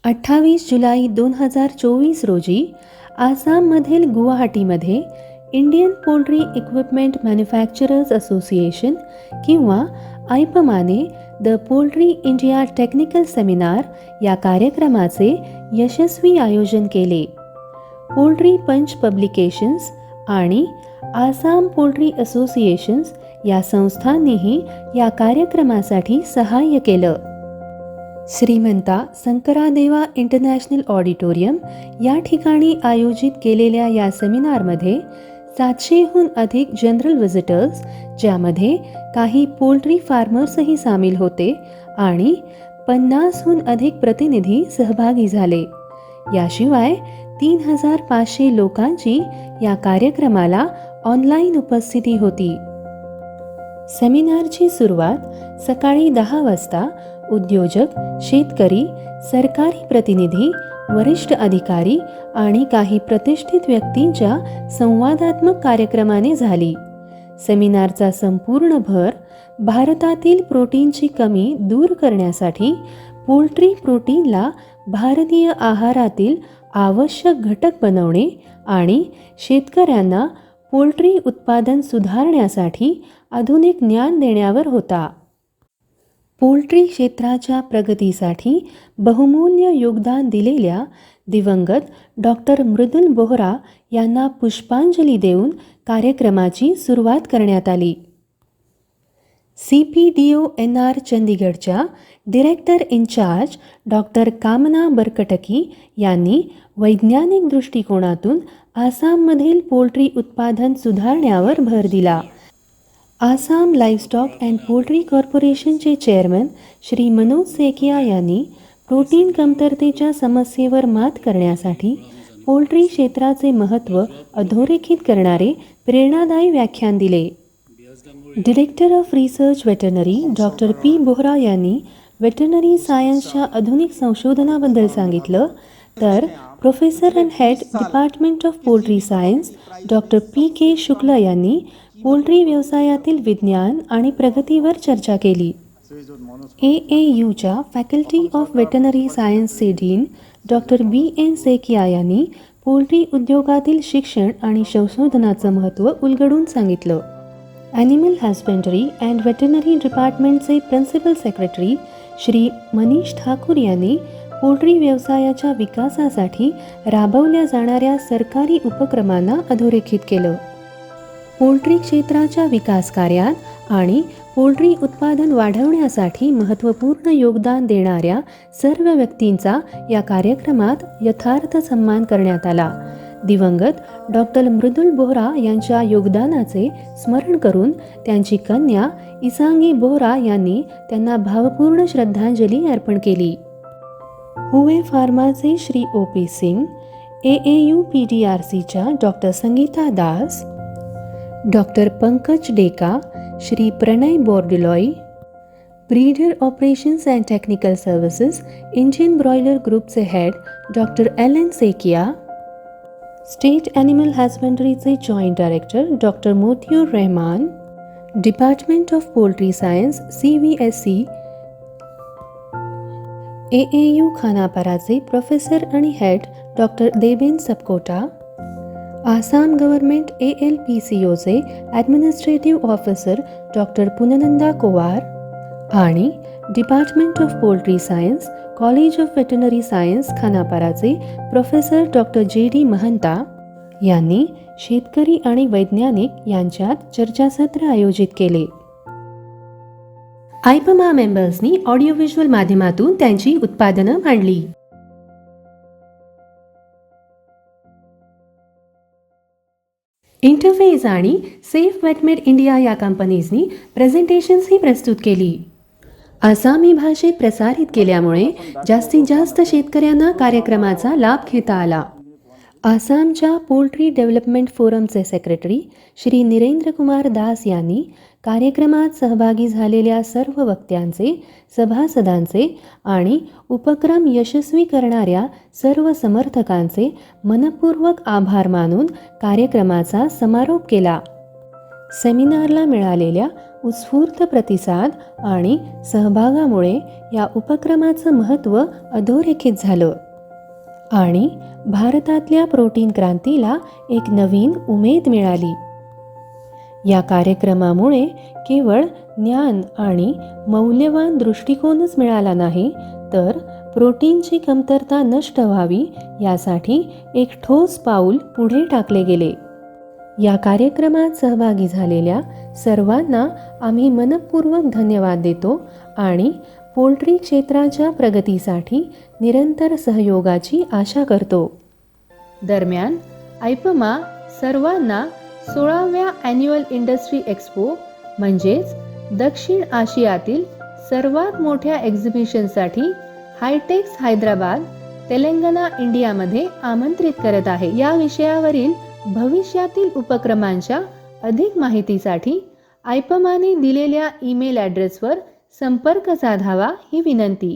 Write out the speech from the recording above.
28 जुलै 2024 रोजी आसाममधील गुवाहाटीमध्ये Indian poultry equipment manufacturers association किंवा आयपमाने the poultry India technical seminar या कार्यक्रमाचे यशस्वी आयोजन केले. पोल्ट्री पंच पब्लिकेशन्स आणि आसाम पोल्ट्री असोसिएशन्स या संस्थांनीही या कार्यक्रमासाठी सहाय्य केलं. श्रीमंता शंकरादेवा इंटरनॅशनल ऑडिटोरियम या ठिकाणी आयोजित केलेल्या या सेमिनारमध्ये 700हून अधिक जनरल व्हिजिटर्स, ज्यामध्ये काही पोल्ट्री फार्मर्सही सामील होते, आणि 50हून अधिक प्रतिनिधी सहभागी झाले. याशिवाय 3500 लोकांची या कार्यक्रमाला ऑनलाईन उपस्थिती होती. सेमिनारची सुरुवात सकाळी 10 वाजता उद्योजक, शेतकरी, सरकारी प्रतिनिधी, वरिष्ठ अधिकारी आणि काही प्रतिष्ठित व्यक्तींच्या संवादात्मक कार्यक्रमाने झाली. सेमिनारचा संपूर्ण भर भारतातील प्रोटीनची कमी दूर करण्यासाठी पोल्ट्री प्रोटीनला भारतीय आहारातील आवश्यक घटक बनवणे आणि शेतकऱ्यांना पोल्ट्री उत्पादन सुधारण्यासाठी आधुनिक ज्ञान देण्यावर होता. पोल्ट्री क्षेत्राच्या प्रगतीसाठी बहुमूल्य योगदान दिलेल्या दिवंगत डॉक्टर मृदुल बोहरा यांना पुष्पांजली देऊन कार्यक्रमाची सुरुवात करण्यात आली. CPDO NR चंदीगडच्या director incharge doctor Kamna Barkataki यांनी वैज्ञानिक दृष्टिकोनातून आसाममधील पोल्ट्री उत्पादन सुधारण्यावर भर दिला. आसाम लाईव्हस्टॉक अँड पोल्ट्री कॉर्पोरेशनचे चेअरमन श्री मनोज सेकिया यांनी प्रोटीन कमतरतेच्या समस्येवर मात करण्यासाठी पोल्ट्री क्षेत्राचे महत्त्व अधोरेखित करणारे प्रेरणादायी व्याख्यान दिले. Director of research veterinary doctor P. Bohra यांनी वेटरनरी सायन्सच्या आधुनिक संशोधनाबद्दल सांगितलं, तर professor and head department of poultry science doctor P.K. Shukla यांनी पोल्ट्री व्यवसायातील विज्ञान आणि प्रगतीवर चर्चा केली. AAUच्या फॅकल्टी ऑफ वेटरनरी सायन्सचे डीन डॉक्टर B.N. सेकिया यांनी पोल्ट्री उद्योगातील शिक्षण आणि संशोधनाचं महत्त्व उलगडून सांगितलं. ॲनिमल हस्बंडरी अँड वेटरनरी डिपार्टमेंटचे प्रिन्सिपल सेक्रेटरी श्री मनीष ठाकूर यांनी पोल्ट्री व्यवसायाच्या विकासासाठी राबवल्या जाणाऱ्या सरकारी उपक्रमांना अधोरेखित केलं. पोल्ट्री क्षेत्राच्या विकास कार्यात आणि पोल्ट्री उत्पादन वाढवण्यासाठी महत्त्वपूर्ण योगदान देणाऱ्या सर्व व्यक्तींचा या कार्यक्रमात यथार्थ सन्मान करण्यात आला. दिवंगत डॉक्टर मृदुल बोहरा यांच्या योगदानाचे स्मरण करून त्यांची कन्या इसांगी बोहरा यांनी त्यांना भावपूर्ण श्रद्धांजली अर्पण केली. हुवे फार्माचे श्री O.P. सिंग, AAU PDRCच्या doctor Sangeeta Das, doctor Pankaj Deka, Shri Pranay Bordoloi, breeder operations and technical services Indian broiler ग्रुपचे head doctor L.N. Saikia, state animal हस्बंडरीचे joint director doctor Motiur Rahman, department of poultry science CVSE, AAU खानापाराचे प्रोफेसर आणि head doctor Deben Sapkota, Assam government ALPCOचे administrative officer doctor Punananda Kowar आणि department of poultry science college of veterinary science खानापाराचे professor doctor JD Mahanta यांनी शेतकरी आणि वैज्ञानिक यांच्यात चर्चासत्र आयोजित केले. आयपमा मेंबर्सनी ऑडिओ व्हिज्युअल माध्यमातून त्यांची उत्पादनं मांडली. इंटरफेस आणि सेफ वेटमेड इंडिया या कंपनीजनी प्रेझेंटेशन्सही प्रस्तुत केली. आसामी भाषेत प्रसारित केल्यामुळे जास्तीत जास्त शेतकऱ्यांना कार्यक्रमाचा लाभ घेता आला. आसामच्या पोल्ट्री डेव्हलपमेंट फोरमचे सेक्रेटरी श्री निरेंद्र कुमार दास यांनी कार्यक्रमात सहभागी झालेल्या सर्व वक्त्यांचे, सभासदांचे आणि उपक्रम यशस्वी करणाऱ्या सर्व समर्थकांचे मनपूर्वक आभार मानून कार्यक्रमाचा समारोप केला. सेमिनारला मिळालेल्या उत्स्फूर्त प्रतिसाद आणि सहभागामुळे या उपक्रमाचं महत्त्व अधोरेखित झालं आणि भारतातल्या प्रोटीन क्रांतीला एक नवीन उमेद मिळाली. या कार्यक्रमामुळे केवळ ज्ञान आणि मौल्यवान दृष्टिकोनच मिळाला नाही, तर प्रोटीनची कमतरता नष्ट व्हावी यासाठी एक ठोस पाऊल पुढे टाकले गेले. या कार्यक्रमात सहभागी झालेल्या सर्वांना आम्ही मनपूर्वक धन्यवाद देतो आणि पोल्ट्री क्षेत्राच्या प्रगतीसाठी निरंतर सहयोगाची आशा करतो. दरम्यान आयपमा सर्वांना 16व्या ॲन्युअल इंडस्ट्री एक्स्पो म्हणजेच दक्षिण आशियातील सर्वात मोठ्या एक्झिबिशनसाठी हायटेक्स हैदराबाद, तेलंगणा, इंडियामध्ये आमंत्रित करत आहे. या विषयावरील भविष्यातील उपक्रमांच्या अधिक माहितीसाठी आयपमाने दिलेल्या ईमेल ॲड्रेसवर संपर्क साधावा ही विनंती.